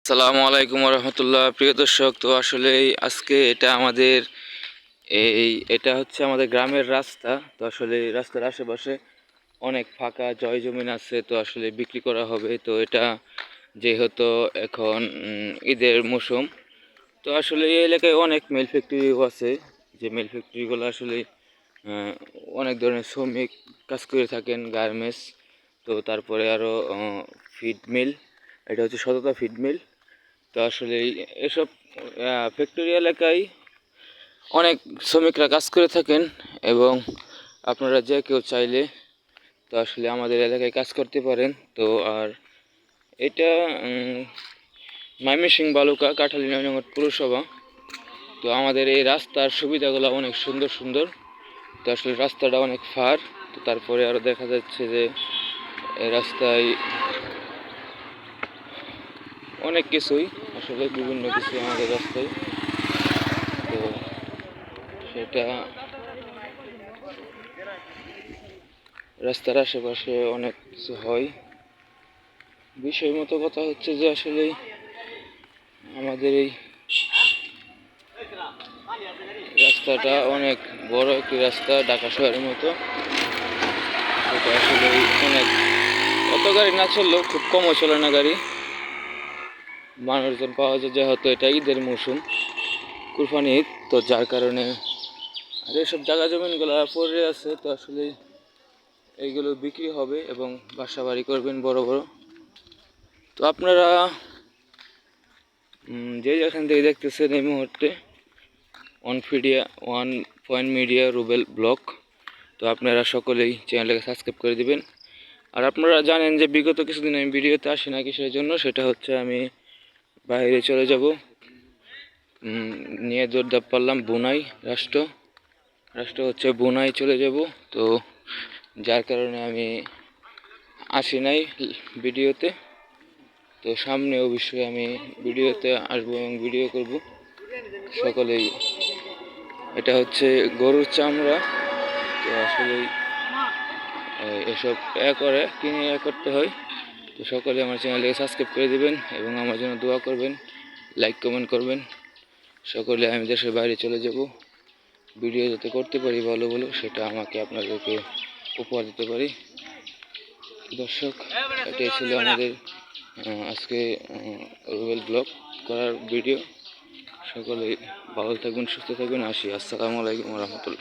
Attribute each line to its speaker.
Speaker 1: আসসালামু আলাইকুম রহমতুল্লাহ। প্রিয় দর্শক, তো আসলে আজকে এটা হচ্ছে আমাদের গ্রামের রাস্তা। তো আসলে এই রাস্তার আশেপাশে অনেক ফাঁকা জয় জমিন আছে, তো আসলে বিক্রি করা হবে। তো এটা যেহেতু এখন ঈদের মৌসুম, তো আসলে এই এলাকায় অনেক মিল ফ্যাক্টরিও আছে, যে মিল ফ্যাক্টরিগুলো আসলে আহ, অনেক ধরনের শ্রমিক কাজ করে থাকেন, গার্মেন্টস। তো তারপরে আরও ফিড মিল, এটা হচ্ছে সততা ফিড মিল। তো আসলে এসব ফ্যাক্টরি এলাকায় অনেক শ্রমিকরা কাজ করে থাকেন, এবং আপনারা যে কেউ চাইলে তো আসলে আমাদের এলাকায় কাজ করতে পারেন। তো আর এটা ময়মনসিংহ বালুকা কাঁঠালী নয়নগর পৌরসভা। তো আমাদের এই রাস্তার সুবিধাগুলো অনেক সুন্দর সুন্দর। তো আসলে রাস্তাটা অনেক ফার। তো তারপরে আরও দেখা যাচ্ছে যে এই রাস্তায় অনেক কিছুই, আসলে বিভিন্ন কিছু আমাদের রাস্তায়। তো সেটা রাস্তার আশেপাশে অনেক কিছু হয়। বিষয় মতো কথা হচ্ছে যে আসলে আমাদের এই রাস্তাটা অনেক বড় একটি রাস্তা, ঢাকা শহরের মতো। সেটা আসলে অনেক, অত গাড়ি না চললেও খুব কমও চলে না গাড়ি, মানুষজন পাওয়া যায়। যেহেতু এটা ঈদের মৌসুম, কুরবানি ঈদ, তো যার কারণে আর এসব জায়গা জমিনগুলো পড়ে আছে। তো আসলে এইগুলো বিক্রি হবে এবং বাসা বাড়ি করবেন বড় বড়। তো আপনারা যে যেখান থেকে দেখতেছেন এই মুহূর্তে one point media Rubel blog, তো আপনারা সকলেই চ্যানেলটাকে সাবস্ক্রাইব করে দিবেন। আর আপনারা জানেন যে বিগত কিছুদিন আমি ভিডিওতে আসি না কিসের জন্য, সেটা হচ্ছে আমি বাইরে চলে যাব, নিয়ে জোরদার পারলাম বুনাই রাষ্ট্র হচ্ছে বুনাই চলে যাব। তো যার কারণে আমি আসি নাই ভিডিওতে। তো সামনে অবশ্যই আমি ভিডিওতে আসবো এবং ভিডিও করব সকলেই। এটা হচ্ছে গরুর চামড়া। তো আসলে এসব করে কিনে করতে হয়। তো সকলে আমার চ্যানেলটাকে সাবস্ক্রাইব করে দিবেন এবং আমার জন্য দোয়া করবেন, লাইক কমেন্ট করবেন। সকলে আমি দেশের বাইরে চলে যাব, ভিডিও যাতে করতে পারি ভালো ভালো, সেটা আমাকে আপনাদেরকে উপহার দিতে পারি। দর্শক, এটাই ছিল আমাদের আজকে রুবেল ব্লগ করার ভিডিও। সকলেই ভালো থাকবেন, সুস্থ থাকবেন। আসি। আসসালামু আলাইকুম রহমতুল্লাহ।